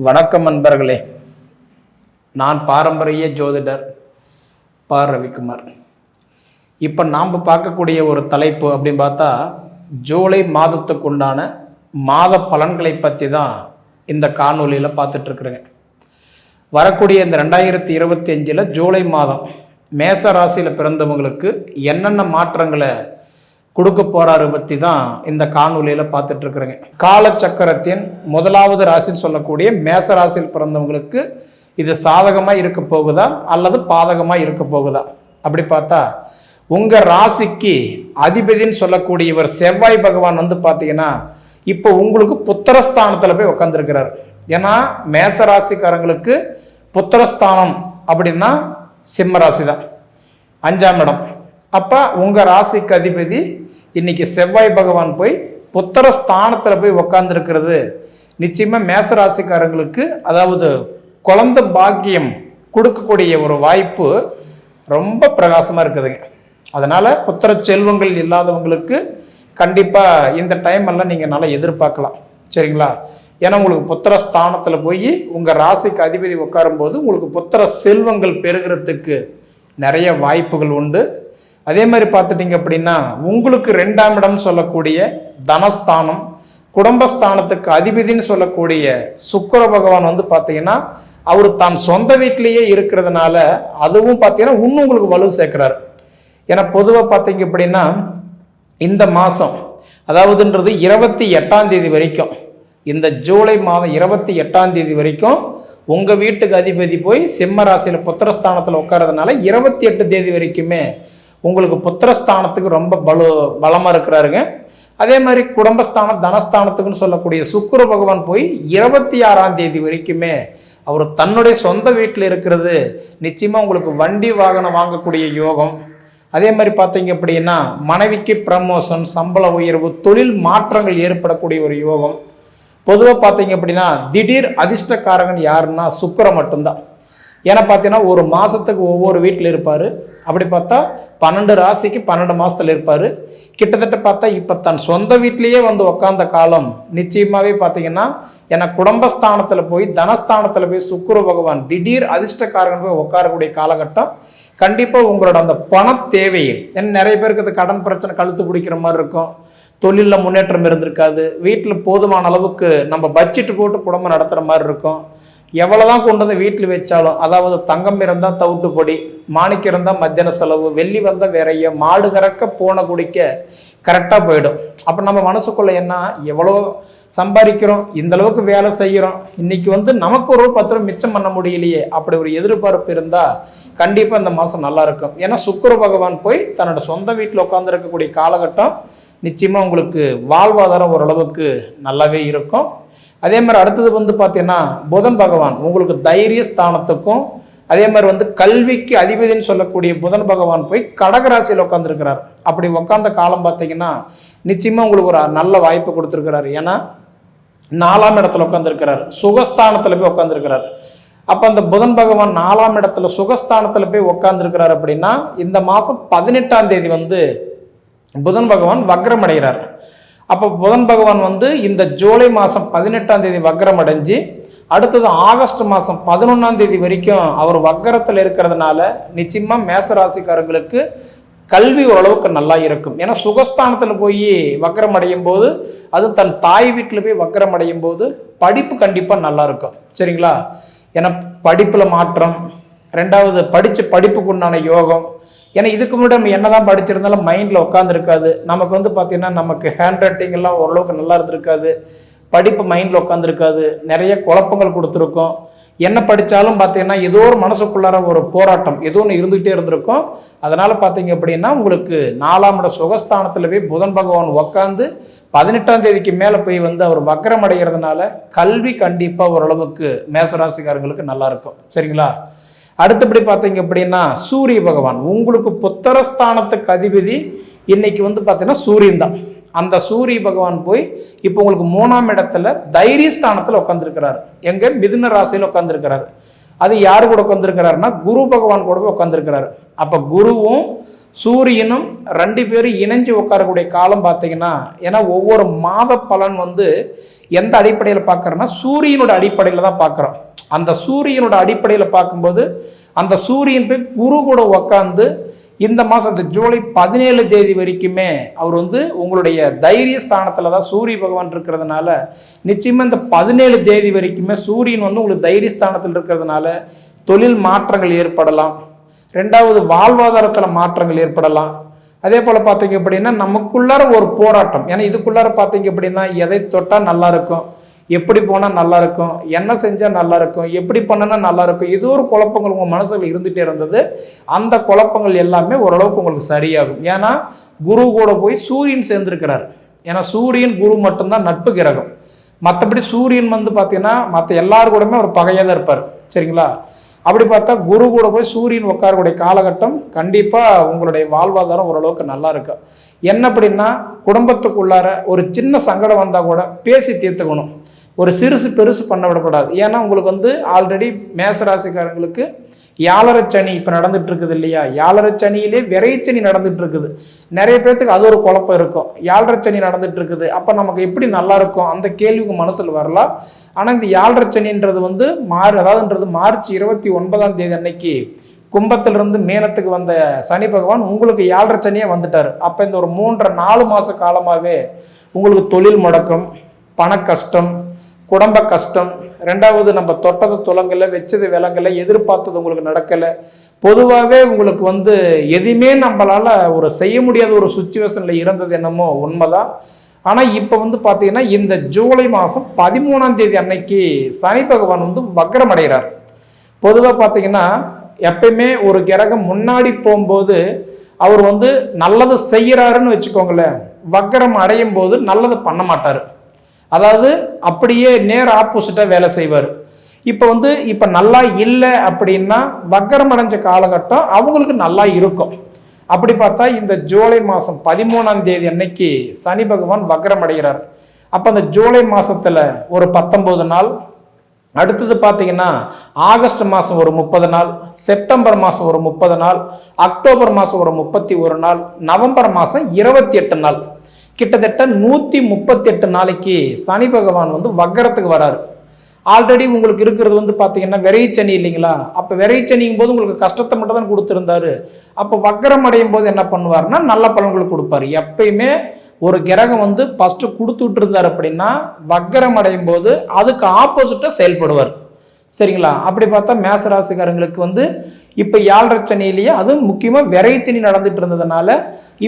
வணக்கம் நண்பர்களே. நான் பாரம்பரிய ஜோதிடர் பா. ரவிக்குமார். இப்போ நாம் பார்க்கக்கூடிய ஒரு தலைப்பு அப்படின்னு பார்த்தா, ஜூலை மாதத்துக்கு உண்டான மாத பலன்களை பற்றி தான் இந்த காணொலியில் பார்த்துட்ருக்குறேங்க. வரக்கூடிய இந்த 2025 ஜூலை மாதம் மேச ராசியில் பிறந்தவங்களுக்கு என்னென்ன மாற்றங்களை கொடுக்க போறாரு பற்றி தான் இந்த காணொலியில் பார்த்துட்டு இருக்கிறேங்க. காலச்சக்கரத்தின் முதலாவது ராசின்னு சொல்லக்கூடிய மேச ராசியில் பிறந்தவங்களுக்கு இது சாதகமாக இருக்க போகுதா அல்லது பாதகமாக இருக்க போகுதா அப்படி பார்த்தா, உங்க ராசிக்கு அதிபதினு சொல்லக்கூடியவர் செவ்வாய் பகவான் பார்த்தீங்கன்னா இப்போ உங்களுக்கு புத்திரஸ்தானத்தில் போய் உட்காந்துருக்கிறார். ஏன்னா மேச ராசிக்காரங்களுக்கு புத்திரஸ்தானம் அப்படின்னா சிம்ம ராசி தான், 5ஆம் இடம். அப்போ உங்க ராசிக்கு அதிபதி இன்னைக்கு செவ்வாய் பகவான் போய் புத்திரஸ்தானத்தில் போய் உக்காந்துருக்கிறது நிச்சயமா மேச ராசிக்காரங்களுக்கு, அதாவது குழந்தை பாக்கியம் கொடுக்கக்கூடிய ஒரு வாய்ப்பு ரொம்ப பிரகாசமாக இருக்குதுங்க. அதனால புத்திர செல்வங்கள் இல்லாதவங்களுக்கு கண்டிப்பாக இந்த டைம் எல்லாம் நீங்கள் நல்லா எதிர்பார்க்கலாம். சரிங்களா? ஏன்னா உங்களுக்கு புத்திரஸ்தானத்தில் போய் உங்கள் ராசிக்கு அதிபதி உட்காரும்போது உங்களுக்கு புத்திர செல்வங்கள் பெறுகிறதுக்கு நிறைய வாய்ப்புகள் உண்டு. அதே மாதிரி பார்த்துட்டீங்க அப்படின்னா, உங்களுக்கு 2ஆம் இடம் சொல்லக்கூடிய தனஸ்தானம், குடும்பஸ்தானத்துக்கு அதிபதினு சொல்லக்கூடிய சுக்கிர பகவான் பார்த்தீங்கன்னா அவர் தான் சொந்த வீட்டிலேயே இருக்கிறதுனால அதுவும் பார்த்தீங்கன்னா இன்னும் உங்களுக்கு வலு சேர்க்கிறார். ஏன்னா பொதுவாக பார்த்தீங்க அப்படின்னா இந்த மாதம், அதாவதுன்றது 28ஆம் தேதி வரைக்கும், இந்த ஜூலை மாதம் 28ஆம் தேதி வரைக்கும் உங்கள் வீட்டுக்கு அதிபதி போய் சிம்ம ராசியில் புத்திரஸ்தானத்தில் உட்காரதுனால 28 தேதி வரைக்குமே உங்களுக்கு புத்திரஸ்தானத்துக்கு ரொம்ப பலமாக இருக்கிறாருங்க. அதே மாதிரி குடும்பஸ்தானம் தனஸ்தானத்துக்குன்னு சொல்லக்கூடிய சுக்கிர பகவான் போய் 26ஆம் தேதி வரைக்குமே அவர் தன்னுடைய சொந்த வீட்டில் இருக்கிறது நிச்சயமாக உங்களுக்கு வண்டி வாகனம் வாங்கக்கூடிய யோகம். அதே மாதிரி பார்த்தீங்க அப்படின்னா மனைவிக்கு ப்ரமோஷன், சம்பள உயர்வு, தொழில் மாற்றங்கள் ஏற்படக்கூடிய ஒரு யோகம். பொதுவாக பார்த்தீங்க அப்படின்னா திடீர் அதிர்ஷ்டக்காரகன் யாருன்னா சுக்கிரன் மட்டும்தான். ஏன்னா பார்த்தீங்கன்னா ஒரு மாதத்துக்கு ஒவ்வொரு வீட்டில் இருப்பார். அப்படி பார்த்தா 12 ராசிக்கு 12 மாதத்தில் இருப்பார். கிட்டத்தட்ட பார்த்தா இப்போ தன் சொந்த வீட்லேயே உட்கார்ந்த காலம் நிச்சயமாகவே பார்த்தீங்கன்னா, ஏன்னா குடும்பஸ்தானத்தில் போய் தனஸ்தானத்தில் போய் சுக்கிர பகவான் திடீர் அதிர்ஷ்டக்காரன் போய் உட்காரக்கூடிய காலகட்டம். கண்டிப்பாக உங்களோட அந்த பண தேவையை, ஏன்னா நிறைய பேருக்கு அது கடன் பிரச்சனை கழுத்து பிடிக்கிற மாதிரி இருக்கும், தொழிலில் முன்னேற்றம் இருந்திருக்காது, வீட்டில் போதுமான அளவுக்கு நம்ம பட்ஜெட் போட்டு குடும்பம் நடத்துகிற மாதிரி இருக்கும். எவ்வளோதான் கொண்டு வந்து வீட்டில் வச்சாலும், அதாவது தங்கம் இருந்தால் தவிட்டு பொடி, மாணிக்கம் இருந்தால் மத்தியான செலவு, வெள்ளி வந்தால் வேறைய, மாடு கறக்க போன குடிக்க கரெக்டாக போயிடும். அப்போ நம்ம மனசுக்குள்ள என்ன, எவ்வளோ சம்பாதிக்கிறோம், இந்த அளவுக்கு வேலை செய்கிறோம், இன்னைக்கு நமக்கு ஒரு 10 ரூபா மிச்சம் பண்ண முடியலையே, அப்படி ஒரு எதிர்பார்ப்பு இருந்தால் கண்டிப்பாக இந்த மாதம் நல்லா இருக்கும். ஏன்னா சுக்கிர பகவான் போய் தன்னோட சொந்த வீட்டில் உட்கார்ந்து இருக்கக்கூடிய காலகட்டம் நிச்சயமாக உங்களுக்கு வாழ்வாதாரம் ஓரளவுக்கு நல்லாவே இருக்கும். அதே மாதிரி அடுத்தது பார்த்தீங்கன்னா புதன் பகவான் உங்களுக்கு தைரிய ஸ்தானத்துக்கும், அதே மாதிரி கல்விக்கு அதிபதினு சொல்லக்கூடிய புதன் பகவான் போய் கடகராசியில் உட்காந்துருக்கிறார். அப்படி உட்காந்த காலம் பார்த்தீங்கன்னா நிச்சயமாக உங்களுக்கு ஒரு நல்ல வாய்ப்பு கொடுத்துருக்கிறாரு. ஏன்னா 4ஆம் இடத்துல உட்காந்துருக்கிறார், சுகஸ்தானத்தில் போய் உட்காந்துருக்கிறார். அப்போ அந்த புதன் பகவான் 4ஆம் இடத்துல சுகஸ்தானத்தில் போய் உட்காந்துருக்கிறார் அப்படின்னா இந்த மாதம் 18ஆம் தேதி புதன் பகவான் வக்ரம் அடைகிறார். அப்போ புதன் பகவான் இந்த ஜூலை மாதம் 18ஆம் தேதி வக்ரம் அடைஞ்சு அடுத்தது ஆகஸ்ட் மாதம் 11ஆம் தேதி வரைக்கும் அவர் வக்கரத்தில் இருக்கிறதுனால நிச்சயமாக மேசராசிக்காரங்களுக்கு கல்வி ஓரளவுக்கு நல்லா இருக்கும். ஏன்னா சுகஸ்தானத்தில் போய் வக்கரம் அடையும் போது, அது தன் தாய் வீட்டில் போய் வக்கரம் அடையும் போது படிப்பு கண்டிப்பாக நல்லா இருக்கும். சரிங்களா? ஏன்னா படிப்பில் மாற்றம், 2வது படிப்புக்கு உண்டான யோகம். ஏன்னா இதுக்கு முன்னாடி நம்ம என்னதான் படிச்சிருந்தாலும் மைண்டில் உட்காந்துருக்காது. நமக்கு பார்த்தீங்கன்னா நமக்கு ஹேண்ட் ரைட்டிங் எல்லாம் ஓரளவுக்கு நல்லா இருந்திருக்காது, படிப்பு மைண்டில் உட்காந்துருக்காது, நிறைய குழப்பங்கள் கொடுத்துருக்கோம். என்ன படித்தாலும் பார்த்தீங்கன்னா ஏதோ ஒரு மனசுக்குள்ளார ஒரு போராட்டம் ஏதோ ஒன்று இருந்துகிட்டே இருந்திருக்கும். அதனால் பார்த்தீங்க அப்படின்னா உங்களுக்கு 4ஆம் இட சுகஸ்தானத்தில் போய் புதன் பகவான் உட்காந்து 18ஆம் தேதிக்கு மேலே போய் அவர் வக்கரம் அடைகிறதுனால கல்வி கண்டிப்பாக ஓரளவுக்கு மேசராசிக்காரங்களுக்கு நல்லா இருக்கும். சரிங்களா? அடுத்தபடி பார்த்தீங்க அப்படின்னா சூரிய பகவான் உங்களுக்கு புத்திரஸ்தானத்துக்கு அதிபதி இன்னைக்கு பார்த்தீங்கன்னா சூரியன் தான். அந்த சூரிய பகவான் போய் இப்போ உங்களுக்கு 3ஆம் இடத்துல தைரியஸ்தானத்தில் உட்காந்துருக்கிறார். எங்க மிதுன ராசியில் உட்காந்துருக்கிறார். அது யாரு கூட உட்காந்துருக்கிறாருன்னா குரு பகவான் கூட உட்காந்துருக்கிறாரு. அப்போ குருவும் சூரியனும் 2 பேரும் இணைஞ்சு உட்காரக்கூடிய காலம் பார்த்தீங்கன்னா, ஏன்னா ஒவ்வொரு மாத பலன் வந்து எந்த அடிப்படையில் பார்க்குறோன்னா சூரியனோட அடிப்படையில் தான் பார்க்குறோம். அந்த சூரியனோட அடிப்படையில் பார்க்கும்போது அந்த சூரியன் போய் குரு கூட உட்காந்து இந்த மாதம் இந்த ஜூலை 17 தேதி வரைக்குமே அவர் வந்து உங்களுடைய தைரிய ஸ்தானத்தில் தான் சூரிய பகவான் இருக்கிறதுனால நிச்சயமாக இந்த 17 தேதி வரைக்குமே சூரியன் வந்து உங்களுக்கு தைரிய ஸ்தானத்தில் இருக்கிறதுனால தொழில் மாற்றங்கள் ஏற்படலாம். 2வது வாழ்வாதாரத்தில் மாற்றங்கள் ஏற்படலாம். அதே போல் பார்த்தீங்க அப்படின்னா நமக்குள்ளார ஒரு போராட்டம். ஏன்னா இதுக்குள்ளார பார்த்தீங்க அப்படின்னா எதை தொட்டால் நல்லா இருக்கும், எப்படி போனால் நல்லா இருக்கும், என்ன செஞ்சால் நல்லா இருக்கும், எப்படி பண்ணனா நல்லா இருக்கும், இது ஒரு குழப்பங்கள் உங்கள் மனசுல இருந்துகிட்டே இருந்தது. அந்த குழப்பங்கள் எல்லாமே ஓரளவுக்கு உங்களுக்கு சரியாகும். ஏன்னா குரு கூட போய் சூரியன் சேர்ந்திருக்கிறார். ஏன்னா சூரியன் குரு மட்டும்தான் நட்பு கிரகம். மற்றபடி சூரியன் வந்து பார்த்தீங்கன்னா மற்ற எல்லாரு கூடமே ஒரு பகையாக தான் இருப்பார். சரிங்களா? அப்படி பார்த்தா குரு கூட போய் சூரியன் உட்காரக்கூடிய காலகட்டம் கண்டிப்பாக உங்களுடைய வாழ்வாதாரம் ஓரளவுக்கு நல்லா இருக்கும். என்ன அப்படின்னா குடும்பத்துக்குள்ளார ஒரு சின்ன சங்கடம் வந்தால் கூட பேசி தீர்த்துக்கணும். ஒரு சிறுசு பெருசு பண்ண விடக்கூடாது. ஏன்னா உங்களுக்கு வந்து ஆல்ரெடி மேசராசிக்காரங்களுக்கு 7.5 சனி இப்போ நடந்துட்டு இருக்குது இல்லையா? 7.5 சனியிலே விரைச்சனி நடந்துட்டு இருக்குது. நிறைய பேர்த்துக்கு அது ஒரு குழப்பம் இருக்கும். 7.5 சனி நடந்துட்டு இருக்குது, அப்போ நமக்கு எப்படி நல்லா இருக்கும் அந்த கேள்வி உங்கள் மனசில் வரலாம். ஆனால் இந்த 7.5 சனின்றது வந்து அதாவதுன்றது மார்ச் 29ஆம் தேதி அன்னைக்கு கும்பத்திலிருந்து மீனத்துக்கு வந்த சனி பகவான் உங்களுக்கு 7.5 சனியே வந்துட்டார். அப்போ இந்த ஒரு 3.5-4 மாத காலமாகவே உங்களுக்கு தொழில் முடக்கம், பண கஷ்டம், குடும்ப கஷ்டம், 2வது நம்ம தொட்டது துலங்கலை, வச்சது விலங்கலை, எதிர்பார்த்தது உங்களுக்கு நடக்கலை. பொதுவாகவே உங்களுக்கு வந்து எதுவுமே நம்மளால் ஒரு செய்ய முடியாத ஒரு சுச்சுவேஷனில் இருந்தது என்னமோ உண்மைதான். ஆனால் இப்போ வந்து பார்த்தீங்கன்னா இந்த ஜூலை மாதம் 13ஆம் தேதி அன்னைக்கு சனி பகவான் வந்து வக்ரம் அடைகிறார். பொதுவாக பார்த்தீங்கன்னா எப்பயுமே ஒரு கிரகம் முன்னாடி போகும்போது அவர் வந்து நல்லது செய்கிறாருன்னு வச்சுக்கோங்களேன், வக்ரம் அடையும் போது நல்லது பண்ண மாட்டார். அதாவது அப்படியே நேர் ஆப்போசிட்டாக வேலை செய்வார். இப்போ நல்லா இல்லை அப்படின்னா வக்ரம் அடைஞ்ச காலகட்டம் அவங்களுக்கு நல்லா இருக்கும். அப்படி பார்த்தா இந்த ஜூலை மாதம் 13ஆம் தேதி அன்னைக்கு சனி பகவான் வக்ரம் அடைகிறார். அப்போ அந்த ஜூலை மாதத்தில் ஒரு 19 நாள், அடுத்தது பார்த்தீங்கன்னா ஆகஸ்ட் மாதம் ஒரு 30 நாள், செப்டம்பர் மாதம் ஒரு 30 நாள், அக்டோபர் மாதம் ஒரு 31 நாள், நவம்பர் மாதம் 28 நாள், கிட்டத்தட்ட 138 நாளைக்கு சனி பகவான் வந்து வக்கரத்துக்கு வராரு. ஆல்ரெடி உங்களுக்கு இருக்கிறது வந்து பார்த்தீங்கன்னா விரைச்சனி இல்லைங்களா? அப்போ விரைச்சனியும் போது உங்களுக்கு கஷ்டத்தை மட்டும் தான் கொடுத்துருந்தாரு. அப்போ வக்கரம் அடையும் போது என்ன பண்ணுவார்னா நல்ல பலன்கள் கொடுப்பாரு. எப்பயுமே ஒரு கிரகம் வந்து ஃபஸ்ட்டு கொடுத்துட்டு இருந்தார் அப்படின்னா வக்கரம் அடையும் போது அதுக்கு ஆப்போசிட்டாக செயல்படுவார். சரிங்களா? அப்படி பார்த்தா மேசராசிக்காரங்களுக்கு வந்து இப்போ 7.5 சனியிலேயே அதுவும் முக்கியமாக விரைச்சனி நடந்துட்டு இருந்ததுனால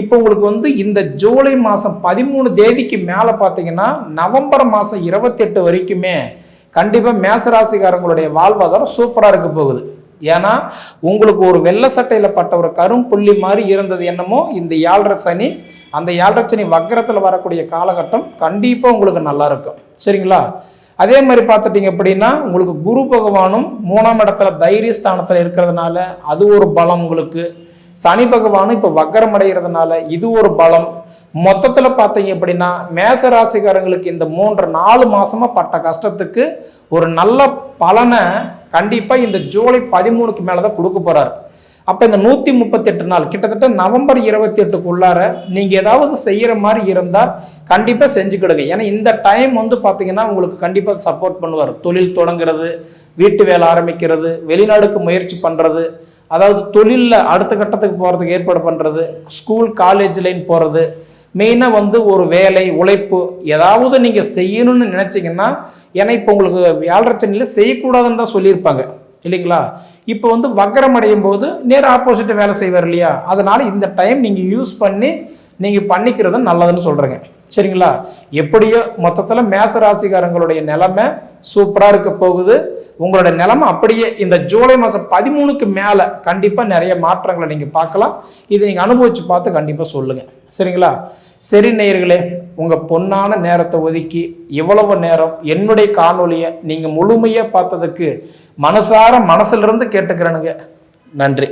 இப்போ உங்களுக்கு வந்து இந்த ஜூலை மாதம் 13 தேதிக்கு மேலே பார்த்தீங்கன்னா நவம்பர் மாதம் 28 வரைக்குமே கண்டிப்பாக மேசராசிக்காரங்களுடைய வாழ்வாதாரம் சூப்பராக இருக்க போகுது. ஏன்னா உங்களுக்கு ஒரு வெள்ளை சட்டையில் பட்ட ஒரு கரும்புள்ளி மாதிரி இருந்தது என்னமோ இந்த 7.5 சனி, அந்த 7.5 சனி வக்கரத்தில் வரக்கூடிய காலகட்டம் கண்டிப்பாக உங்களுக்கு நல்லா இருக்கும். சரிங்களா? அதே மாதிரி பார்த்துட்டீங்க அப்படின்னா உங்களுக்கு குரு பகவானும் 3ஆம் இடத்துல தைரியஸ்தானத்தில் இருக்கிறதுனால அது ஒரு பலம் உங்களுக்கு. சனி பகவானும் இப்போ வக்கரம் அடைகிறதுனால இது ஒரு பலம். மொத்தத்தில் பார்த்தீங்க அப்படின்னா மேசராசிக்காரங்களுக்கு இந்த 3-4 மாசமா பட்ட கஷ்டத்துக்கு ஒரு நல்ல பலனை கண்டிப்பாக இந்த ஜூலை 13க்கு மேலே தான் கொடுக்க போறாரு. அப்போ இந்த 138 நாள் கிட்டத்தட்ட நவம்பர் 28க்குள்ளார நீங்கள் ஏதாவது செய்கிற மாதிரி இருந்தால் கண்டிப்பாக செஞ்சுக்கிடுங்க. ஏன்னா இந்த டைம் வந்து பார்த்தீங்கன்னா உங்களுக்கு கண்டிப்பாக சப்போர்ட் பண்ணுவார். தொழில் தொடங்குறது, வீட்டு வேலை ஆரம்பிக்கிறது, வெளிநாடுக்கு முயற்சி பண்ணுறது, அதாவது தொழிலில் அடுத்த கட்டத்துக்கு போகிறதுக்கு ஏற்பாடு பண்ணுறது, ஸ்கூல் காலேஜ் லைன் போகிறது, மெயினாக வந்து ஒரு வேலை உழைப்பு ஏதாவது நீங்கள் செய்யணும்னு நினச்சிங்கன்னா, ஏன்னா இப்போ உங்களுக்கு 7.5 சனியில் செய்யக்கூடாதுன்னு தான் சொல்லியிருப்பாங்க இல்லைங்களா? இப்போ வந்து வக்கரம் அடையும் போது நேர் ஆப்போசிட் வேலை செய்வார் இல்லையா? அதனால இந்த டைம் நீங்கள் யூஸ் பண்ணி நீங்கள் பண்ணிக்கிறது நல்லதுன்னு சொல்கிறேங்க. சரிங்களா? எப்படியோ மொத்தத்தில் மேசராசிக்காரங்களுடைய நிலைமை சூப்பராக இருக்க போகுது. உங்களோட நிலைமை அப்படியே இந்த ஜூலை மாதம் 13க்கு மேலே கண்டிப்பாக நிறைய மாற்றங்களை நீங்கள் பார்க்கலாம். இதை நீங்கள் அனுபவித்து பார்த்து கண்டிப்பாக சொல்லுங்கள். சரிங்களா? சரி நேயர்களே, உங்கள் பொன்னான நேரத்தை ஒதுக்கி இவ்வளவு நேரம் என்னுடைய காணொலியை நீங்கள் முழுமையாக பார்த்ததுக்கு மனசிலிருந்து கேட்டுக்கிறேனுங்க. நன்றி.